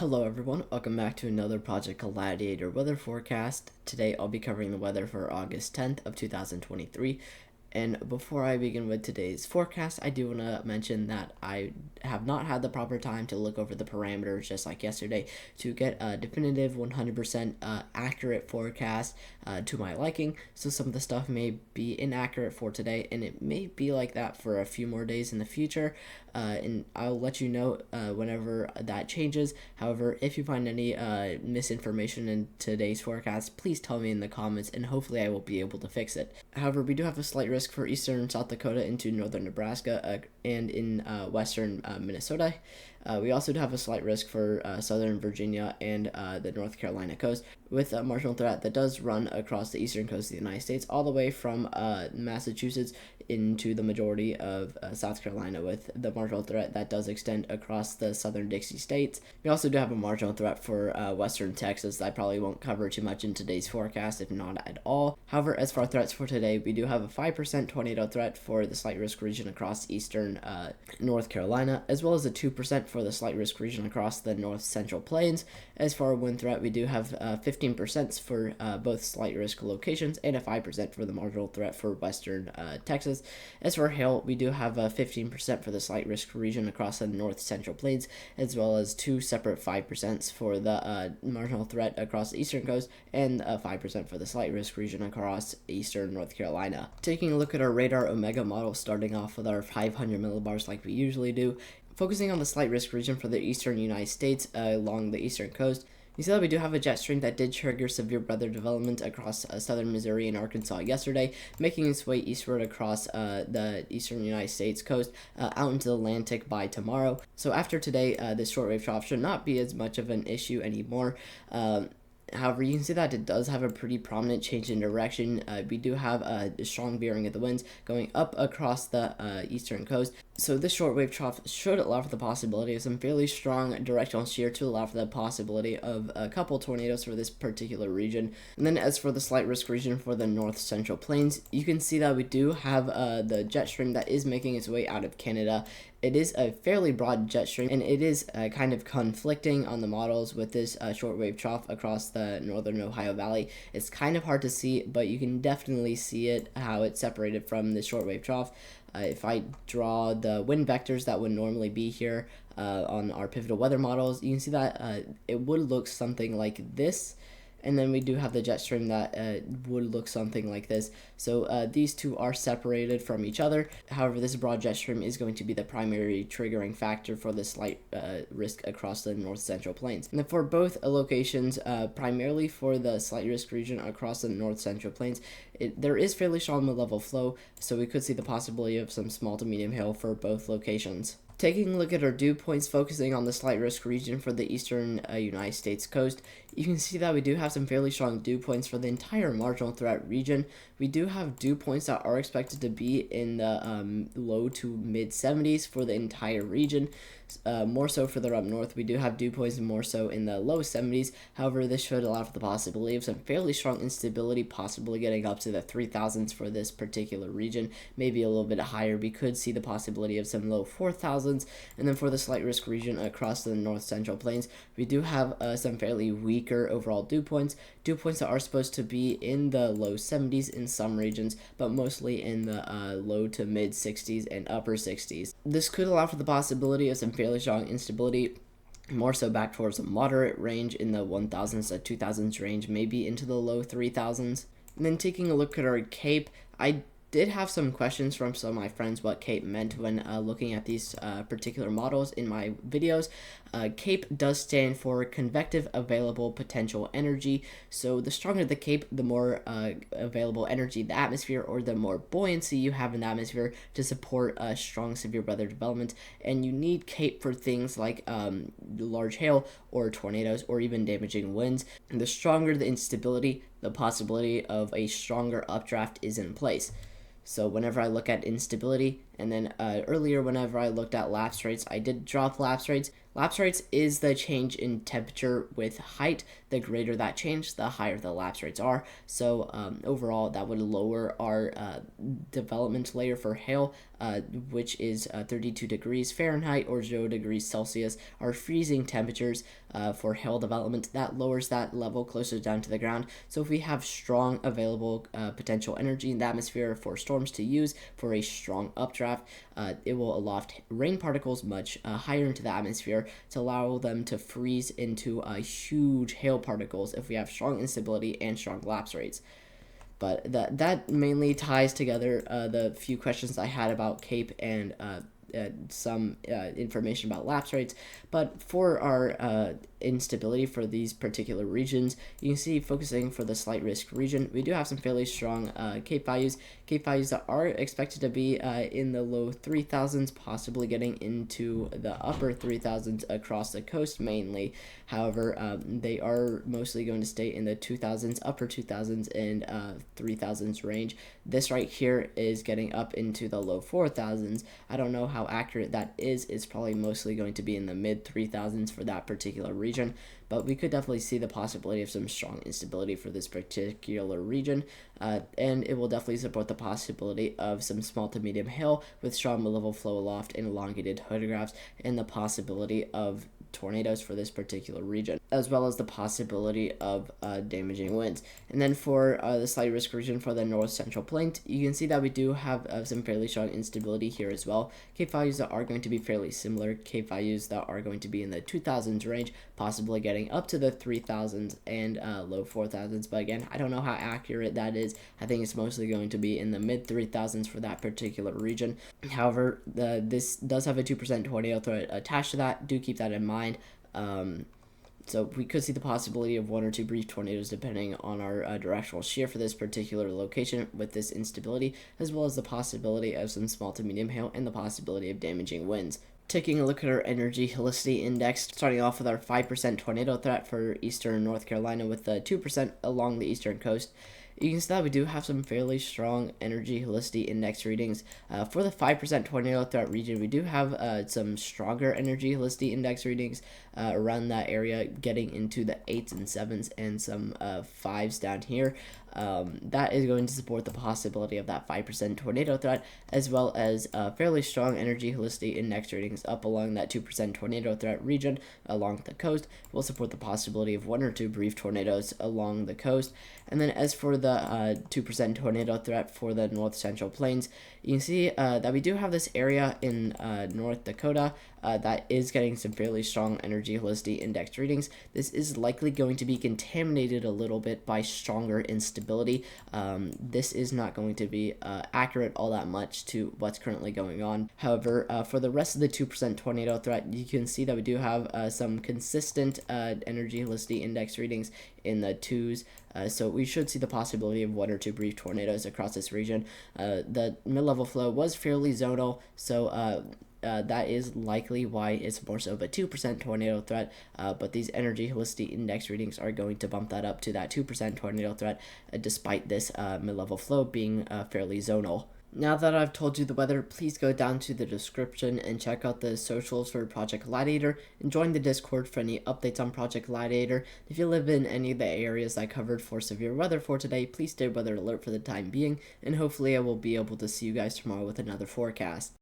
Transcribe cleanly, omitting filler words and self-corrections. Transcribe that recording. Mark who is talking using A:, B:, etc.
A: Hello everyone, welcome back to another Project Gladiator weather forecast. Today I'll be covering the weather for August 10th of 2023. And before I begin with today's forecast, I do want to mention that I have not had the proper time to look over the parameters just like yesterday to get a definitive 100% accurate forecast to my liking. So some of the stuff may be inaccurate for today, and it may be like that for a few more days in the future. And I'll let you know whenever that changes. However, if you find any misinformation in today's forecast, please tell me in the comments, and hopefully I will be able to fix it. However, we do have a slight risk for eastern South Dakota into northern Nebraska and in western Minnesota. We also do have a slight risk for southern Virginia and the North Carolina coast, with a marginal threat that does run across the eastern coast of the United States, all the way from Massachusetts into the majority of South Carolina, with the marginal threat that does extend across the southern Dixie states. We also do have a marginal threat for western Texas that I probably won't cover too much in today's forecast, if not at all. However, as for threats for today, we do have a 5% tornado threat for the slight risk region across eastern North Carolina, as well as a 2% for the slight risk region across the north central plains. As for wind threat, we do have 15% for both slight risk locations and a 5% for the marginal threat for western Texas. As for hail, we do have 15% for the slight risk region across the north central plains, as well as two separate 5% for the marginal threat across the eastern coast, and 5% for the slight risk region across eastern North Carolina. Taking a look at our radar Omega model, starting off with our 500 millibars like we usually do, focusing on the slight risk region for the eastern United States along the eastern coast. You see that we do have a jet stream that did trigger severe weather development across southern Missouri and Arkansas yesterday, making its way eastward across the eastern United States coast out into the Atlantic by tomorrow. So after today, this shortwave trough should not be as much of an issue anymore. However, you can see that it does have a pretty prominent change in direction. We do have a strong veering of the winds going up across the eastern coast. So this shortwave trough should allow for the possibility of some fairly strong directional shear to allow for the possibility of a couple tornadoes for this particular region. And then as for the slight risk region for the north central plains, you can see that we do have the jet stream that is making its way out of Canada. It is a fairly broad jet stream, and it is kind of conflicting on the models with this shortwave trough across the northern Ohio Valley. It's kind of hard to see, but you can definitely see it, how it's separated from the shortwave trough. If I draw the wind vectors that would normally be here on our pivotal weather models, you can see that it would look something like this. And then we do have the jet stream that would look something like this. So these two are separated from each other. However, this broad jet stream is going to be the primary triggering factor for the slight risk across the north central plains. And then for both locations, primarily for the slight risk region across the north central plains, there is fairly strong mid-level flow, so we could see the possibility of some small to medium hail for both locations. Taking a look at our dew points, focusing on the slight risk region for the eastern United States coast, you can see that we do have some fairly strong dew points for the entire marginal threat region. We do have dew points that are expected to be in the low to mid 70s for the entire region. More so further up north, we do have dew points more so in the low 70s. However, this should allow for the possibility of some fairly strong instability, possibly getting up to the 3000s for this particular region, maybe a little bit higher. We could see the possibility of some low 4000s. And then for the slight risk region across the north central plains, we do have some fairly weaker overall dew points that are supposed to be in the low 70s in some regions, but mostly in the low to mid 60s and upper 60s. This could allow for the possibility of some fairly strong instability, more so back towards a moderate range in the 1000s to 2000s range, maybe into the low 3000s. And then taking a look at our CAPE, I did have some questions from some of my friends what CAPE meant when looking at these particular models in my videos. CAPE does stand for Convective Available Potential Energy. So the stronger the CAPE, the more available energy in the atmosphere, or the more buoyancy you have in the atmosphere to support strong severe weather development. And you need CAPE for things like large hail or tornadoes or even damaging winds. And the stronger the instability, the possibility of a stronger updraft is in place. So whenever I look at instability, and then earlier whenever I looked at lapse rates, I did drop lapse rates. Lapse rates is the change in temperature with height. The greater that change, the higher the lapse rates are. So overall, that would lower our development layer for hail, which is 32 degrees Fahrenheit or 0 degrees Celsius. Our freezing temperatures for hail development. That lowers that level closer down to the ground. So if we have strong available potential energy in the atmosphere for storms to use for a strong updraft, it will aloft rain particles much higher into the atmosphere to allow them to freeze into huge hail particles if we have strong instability and strong lapse rates. But that mainly ties together the few questions I had about CAPE and some information about lapse rates. But for our instability for these particular regions, you can see focusing for the slight risk region, we do have some fairly strong CAPE values. CAPE values that are expected to be in the low 3000s, possibly getting into the upper 3000s across the coast mainly. However, they are mostly going to stay in the 2000s, upper 2000s, and 3000s range. This right here is getting up into the low 4000s. I don't know how accurate that is. It's probably mostly going to be in the mid 3000s for that particular region, but we could definitely see the possibility of some strong instability for this particular region, and it will definitely support the possibility of some small to medium hail with strong mid-level flow aloft and elongated photographs, and the possibility of tornadoes for this particular region, as well as the possibility of damaging winds. And then for the slight risk region for the north central plains, you can see that we do have some fairly strong instability here as well. CAPE values that are going to be fairly similar, CAPE values that are going to be in the 2000s range, possibly getting up to the 3000s and low 4000s. But again, I don't know how accurate that is. I think it's mostly going to be in the mid 3000s for that particular region. However, this does have a 2% tornado threat attached to that. Do keep that in mind. So we could see the possibility of 1 or 2 brief tornadoes depending on our directional shear for this particular location with this instability, as well as the possibility of some small to medium hail and the possibility of damaging winds. Taking a look at our energy helicity index, starting off with our 5% tornado threat for eastern North Carolina with 2% along the eastern coast. You can see that we do have some fairly strong energy helicity index readings. For the 5% tornado threat region, we do have some stronger energy helicity index readings around that area, getting into the 8s and 7s and some 5s down here. That is going to support the possibility of that 5% tornado threat, as well as fairly strong energy helicity index ratings up along that 2% tornado threat region along the coast. Will support the possibility of 1 or 2 brief tornadoes along the coast. And then as for the 2% tornado threat for the north central plains, you can see that we do have this area in North Dakota that is getting some fairly strong energy helicity index readings. This is likely going to be contaminated a little bit by stronger instability. This is not going to be accurate all that much to what's currently going on. However, for the rest of the 2% tornado threat, you can see that we do have some consistent energy helicity index readings in the 2s. So we should see the possibility of 1 or 2 brief tornadoes across this region. The mid-level flow was fairly zonal, so that is likely why it's more so of a 2% tornado threat, but these energy helicity index readings are going to bump that up to that 2% tornado threat, despite this mid-level flow being fairly zonal. Now that I've told you the weather, please go down to the description and check out the socials for Project Gladiator, and join the Discord for any updates on Project Gladiator. If you live in any of the areas I covered for severe weather for today, please stay weather alert for the time being, and hopefully I will be able to see you guys tomorrow with another forecast.